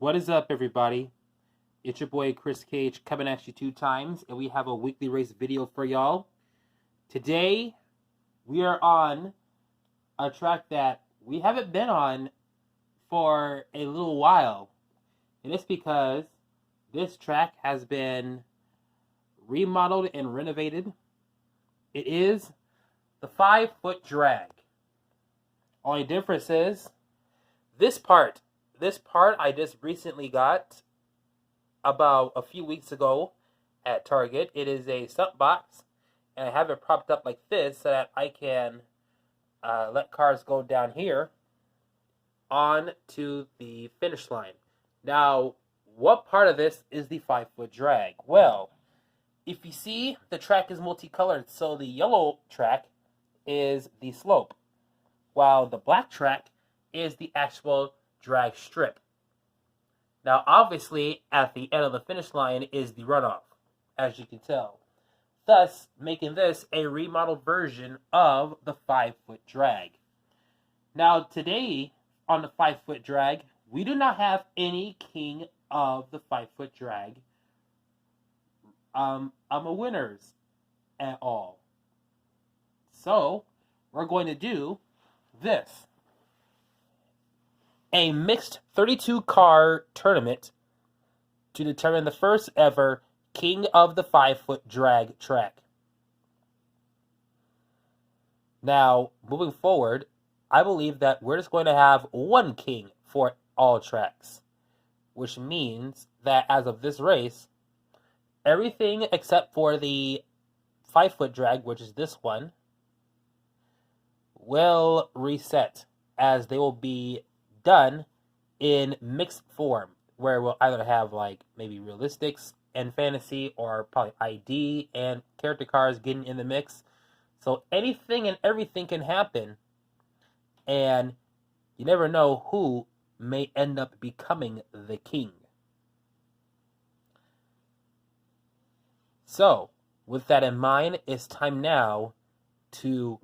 What is up, everybody? It's your boy Chris Cage coming at you 2 times, and we have a weekly race video for y'all. Today, we are on a track that we haven't been on for a little while, and it's because this track has been remodeled and renovated. It is the 5-foot drag. Only difference is this part I just recently got about a few weeks ago at Target. It is a stump box, and I have it propped up like this so that I can let cars go down here on to the finish line. Now, what part of this is the 5-foot drag? Well, if you see, the track is multicolored, so the yellow track is the slope, while the black track is the actual drag strip. Now, obviously, at the end of the finish line is the runoff, as you can tell, thus making this a remodeled version of the 5-foot drag. Now, today on the 5-foot drag, we do not have any king of the 5-foot drag winners at all. So, we're going to do this. A mixed 32-car tournament to determine the first ever king of the 5-foot drag track. Now, moving forward, I believe that we're just going to have one king for all tracks, which means that as of this race, everything except for the 5-foot drag, which is this one, will reset, as they will be done in mixed form, where we'll either have like maybe realistics and fantasy, or probably ID and character cars getting in the mix. So anything and everything can happen, and you never know who may end up becoming the king. So, with that in mind, it's time now to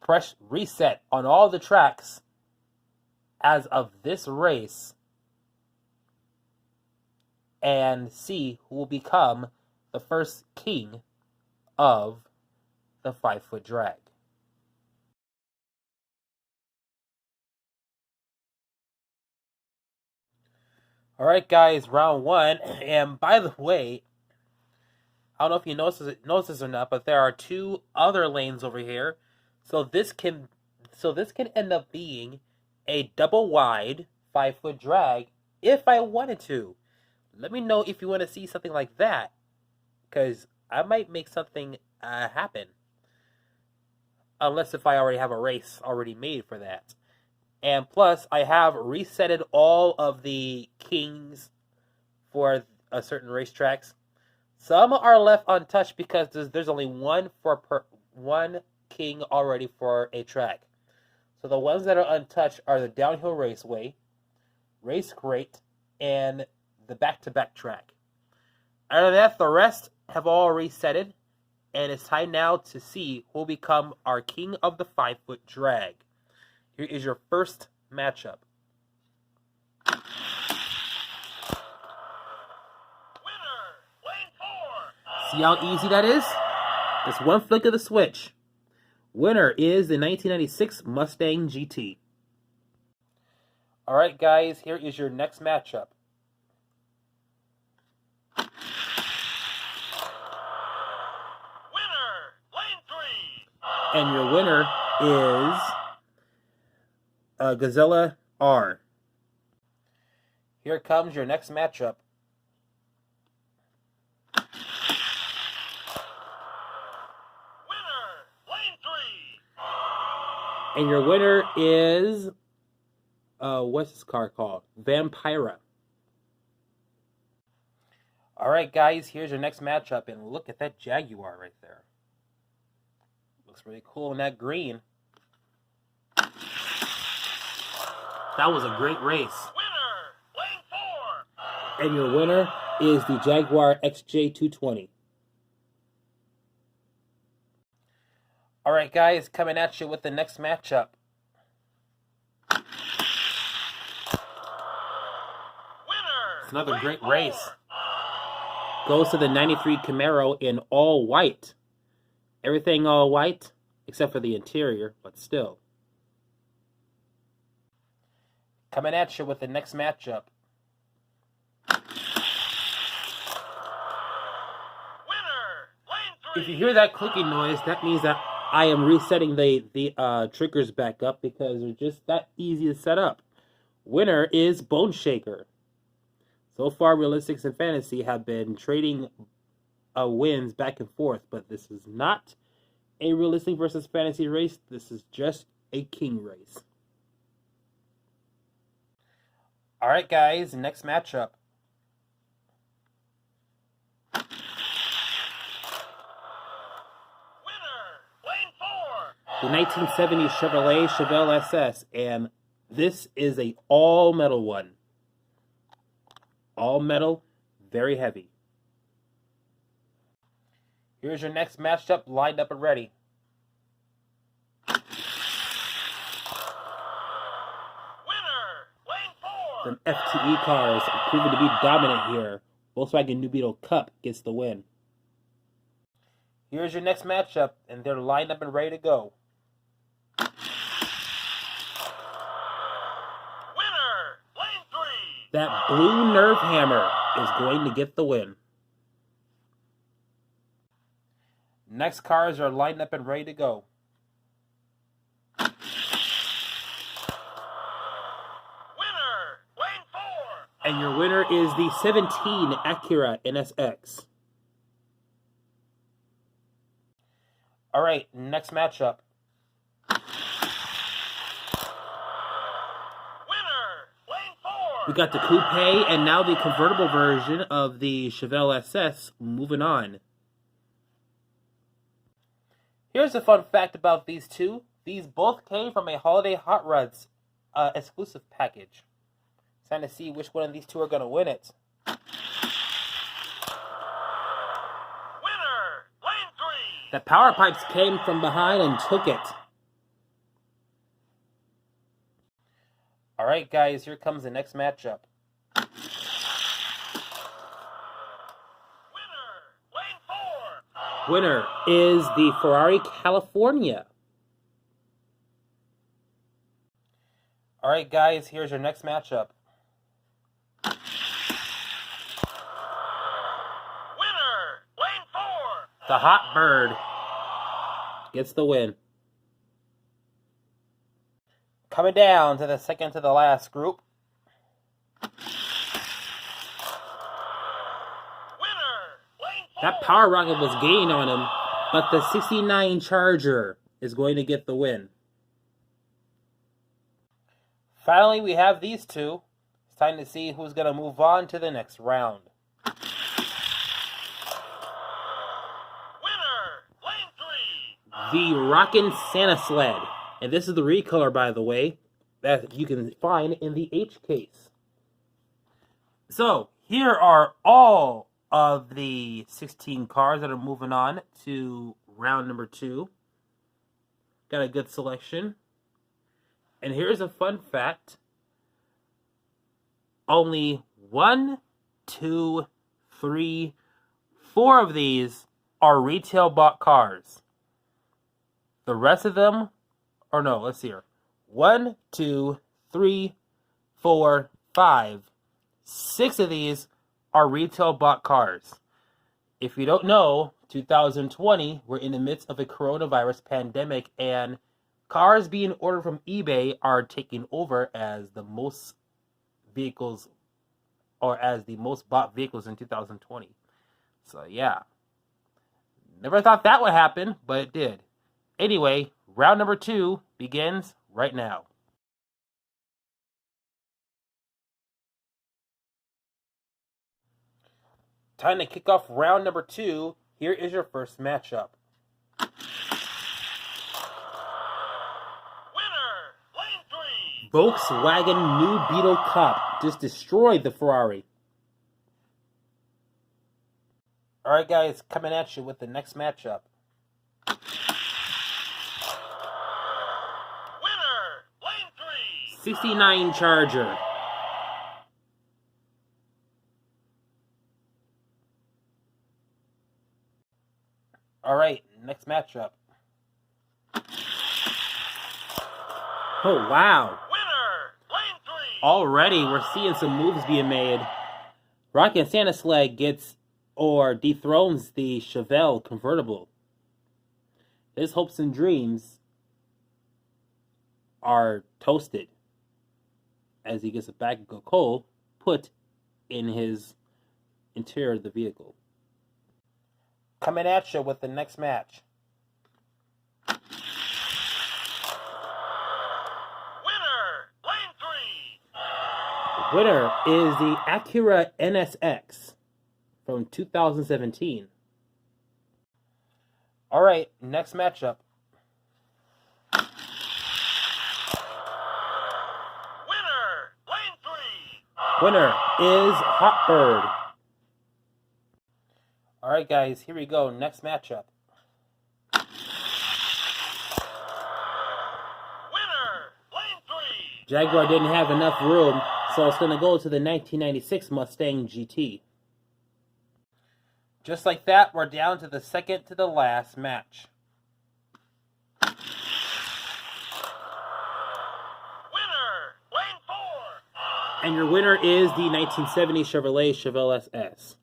press reset on all the tracks as of this race and see who will become the first king of the 5-foot drag. Alright guys, round 1, and by the way, I don't know if you notice this or not, but there are 2 other lanes over here. So this can end up being a double wide 5-foot drag if I wanted to. Let me know if you want to see something like that, because I might make something happen. Unless if I already have a race already made for that. And plus, I have resetted all of the kings for certain racetracks. Some are left untouched because there's only one king already for a track. So the ones that are untouched are the Downhill Raceway, Race Crate, and the back-to-back track. Other than that, the rest have all resetted, and it's time now to see who will become our king of the 5-foot drag. Here is your first matchup. See how easy that is? Just one flick of the switch. Winner is the 1996 Mustang GT. Alright guys, here is your next matchup. Winner, lane 3. And your winner is Gazella R. Here comes your next matchup. And your winner is, what's this car called? Vampira. Alright guys, here's your next matchup, and look at that Jaguar right there. Looks really cool in that green. That was a great race. Winner, lane 4. And your winner is the Jaguar XJ220. Alright guys, coming at you with the next matchup. Winner, It's another lane great 4. race. Goes to the 93 Camaro in all white. Everything all white, except for the interior, but still. Coming at you with the next matchup. Winner, lane 3. If you hear that clicking noise, that means that I am resetting the triggers back up because they're just that easy to set up. Winner is Bone Shaker. So far, Realistics and Fantasy have been trading wins back and forth, but this is not a Realistic versus Fantasy race. This is just a King race. All right, guys, next matchup. Winner, lane 4. The 1970 Chevrolet Chevelle SS, and this is a all-metal one. All metal, very heavy. Here's your next matchup, lined up and ready. Winner, lane 4. The FTE cars are proven to be dominant here. Volkswagen New Beetle Cup gets the win. Here's your next matchup, and they're lined up and ready to go. Winner, lane 3. That blue Nerve Hammer is going to get the win. Next cars are lined up and ready to go. Winner, lane 4. And your winner is the 17 Acura NSX. All right, next matchup. Winner, lane 4. We got the coupe and now the convertible version of the Chevelle SS moving on. Here's a fun fact about these two. These both came from a Holiday Hot Rods exclusive package. Trying to see which one of these two are going to win it. Winner, lane 3. The power pipes came from behind and took it. All right, guys, here comes the next matchup. Winner, lane 4. Winner is the Ferrari California. All right, guys, here's your next matchup. Winner, lane 4. The Hot Bird gets the win. Coming down to the second to the last group. Winner, lane 4. That Power Rocket was gaining on him, but the 69 Charger is going to get the win. Finally, we have these two. It's time to see who's going to move on to the next round. Winner, lane 3. The Rockin' Santa Sled. And this is the recolor, by the way, that you can find in the H case. So, here are all of the 16 cars that are moving on to round number 2. Got a good selection. And here's a fun fact. Only 1, 2, 3, 4 of these are retail bought cars. The rest of them, or no, let's see here. 1, 2, 3, 4, 5. 6 of these are retail bought cars. If you don't know, 2020, we're in the midst of a coronavirus pandemic, and cars being ordered from eBay are taking over as the most vehicles, or as the most bought vehicles in 2020. So yeah, never thought that would happen, but it did. Anyway, round number 2 begins right now. Time to kick off round number 2. Here is your first matchup. Winner, lane 3. Volkswagen New Beetle Cup just destroyed the Ferrari. Alright guys, coming at you with the next matchup. Winner, lane 3. 69 Charger. All right, next matchup. Oh, wow. Winner, lane 3. Already, we're seeing some moves being made. Rocky and Santa Sled gets or dethrones the Chevelle convertible. His hopes and dreams are toasted as he gets a bag of coal put in his interior of the vehicle. Coming at you with the next match. Winner, lane 3. Winner is the Acura NSX from 2017. All right, next matchup. Winner, lane 3. Winner is Hotbird. All right, guys, here we go. Next matchup. Winner, lane 3. Jaguar didn't have enough room, so it's going to go to the 1996 Mustang GT. Just like that, we're down to the second to the last match. Winner, lane 4. And your winner is the 1970 Chevrolet Chevelle SS.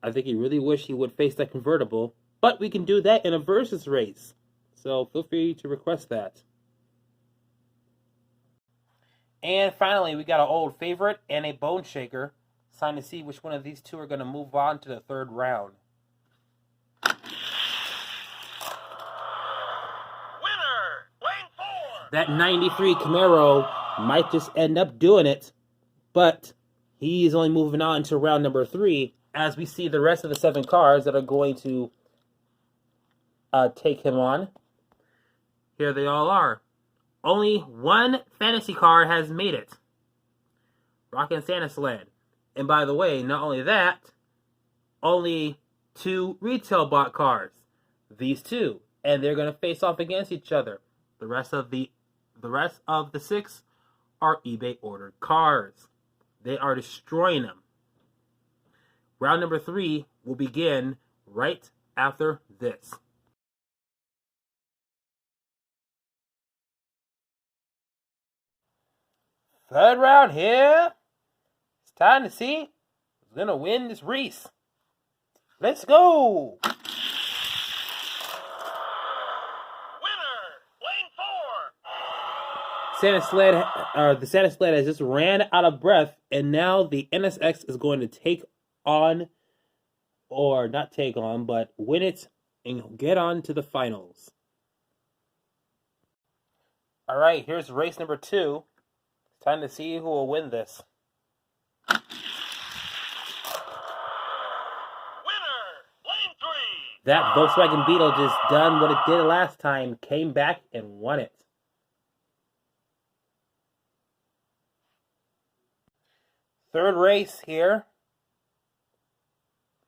I think he really wished he would face that convertible, but we can do that in a versus race. So feel free to request that. And finally, we got an old favorite and a bone shaker. It's time to see which one of these two are going to move on to the third round. Winner, lane 4. That 93 Camaro might just end up doing it, but he's only moving on to round number 3 as we see the rest of the 7 cars that are going to take him on. Here they all are. Only one fantasy car has made it. Rockin' Santa Sled. And by the way, not only that, only 2 retail bought cars. These 2. And they're going to face off against each other. The rest of the 6 are eBay ordered cars. They are destroying them. Round number 3 will begin right after this. Third round here. It's time to see who's going to win this race. Let's go. Winner, lane 4. The Santa Sled has just ran out of breath, and now the NSX is going to take on, or not take on, but win it and get on to the finals. All right, here's race number 2. It's time to see who will win this. Winner, lane 3. That Volkswagen Beetle just done what it did last time, came back and won it. Third race here.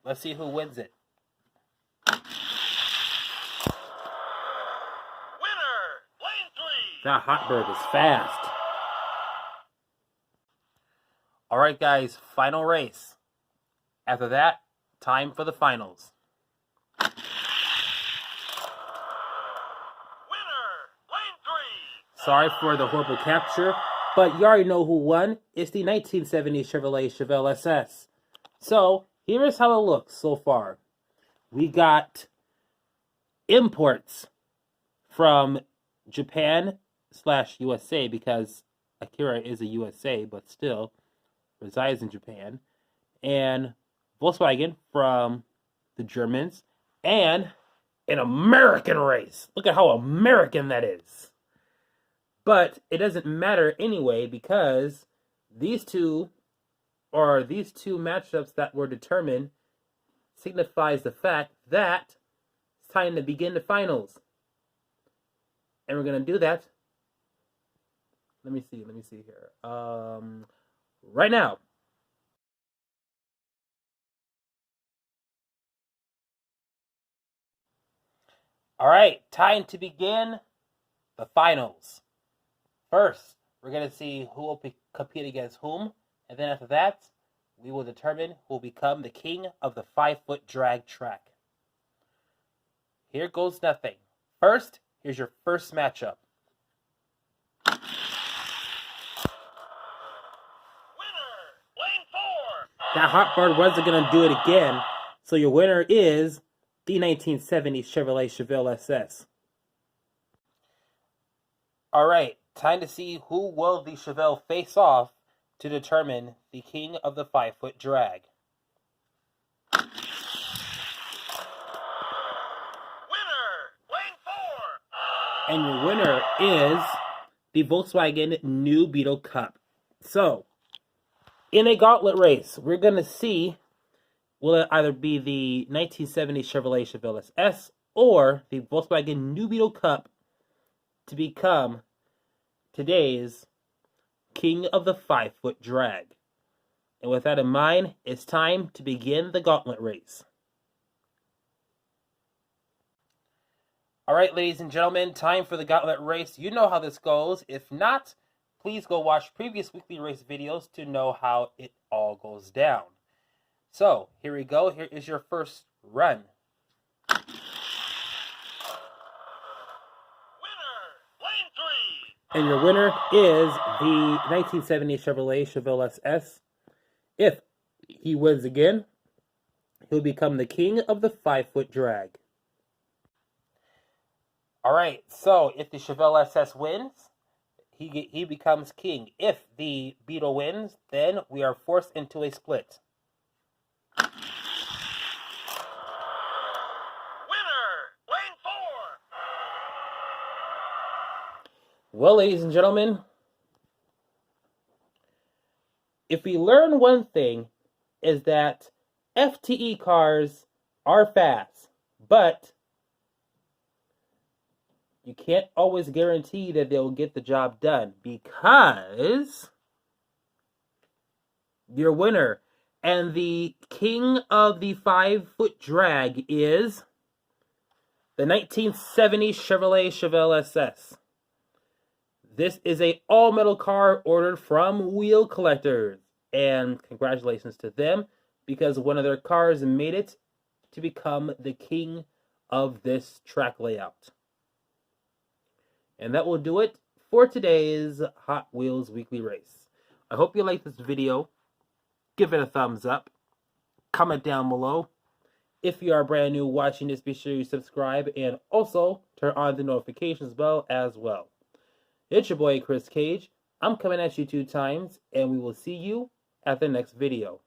Let's see who wins it. Winner, lane 3. That Hotbird is fast. All right, guys, final race. After that, time for the finals. Winner, lane 3. Sorry for the horrible capture, but you already know who won. It's the 1970 Chevrolet Chevelle SS. So, here's how it looks so far. We got imports from Japan/USA, because Acura is a USA, but still resides in Japan. And Volkswagen from the Germans. And an American race. Look at how American that is. But it doesn't matter anyway, because these two matchups that were determined signifies the fact that it's time to begin the finals. And we're going to do that. Let me see here. Right now. All right, time to begin the finals. First, we're going to see who will compete against whom, and then after that, we will determine who will become the king of the 5-foot drag track. here goes nothing. First, here's your first matchup. Winner, lane 4. That hot bar wasn't going to do it again, so your winner is the 1970 Chevrolet Chevelle SS. All right, time to see who will the Chevelle face off to determine the king of the 5-foot drag. Winner, lane 4. And your winner is the Volkswagen New Beetle Cup. So, in a gauntlet race, we're going to see, will it either be the 1970 Chevrolet Chevelle SS or the Volkswagen New Beetle Cup to become today's king of the 5-foot drag. And with that in mind, it's time to begin the gauntlet race. All right, ladies and gentlemen, time for the gauntlet race. You know how this goes. If not, please go watch previous weekly race videos to know how it all goes down. So, here we go. Here is your first run. Winner, lane 3. And your winner is the 1970 Chevrolet Chevelle SS. If he wins again, he'll become the king of the 5-foot drag. All right, so if the Chevelle SS wins, he becomes king. If the Beetle wins, then we are forced into a split. Winner, lane 4. Well, ladies and gentlemen, if we learn one thing, is that FTE cars are fast, but you can't always guarantee that they'll get the job done, because your winner and the king of the 5-foot drag is the 1970 Chevrolet Chevelle SS. This is a all-metal car ordered from Wheel Collectors, and congratulations to them, because one of their cars made it to become the king of this track layout. And that will do it for today's Hot Wheels Weekly Race. I hope you liked this video. Give it a thumbs up. Comment down below. If you are brand new watching this, be sure you subscribe and also turn on the notifications bell as well. It's your boy, Chris Cage. I'm coming at you 2 times, and we will see you at the next video.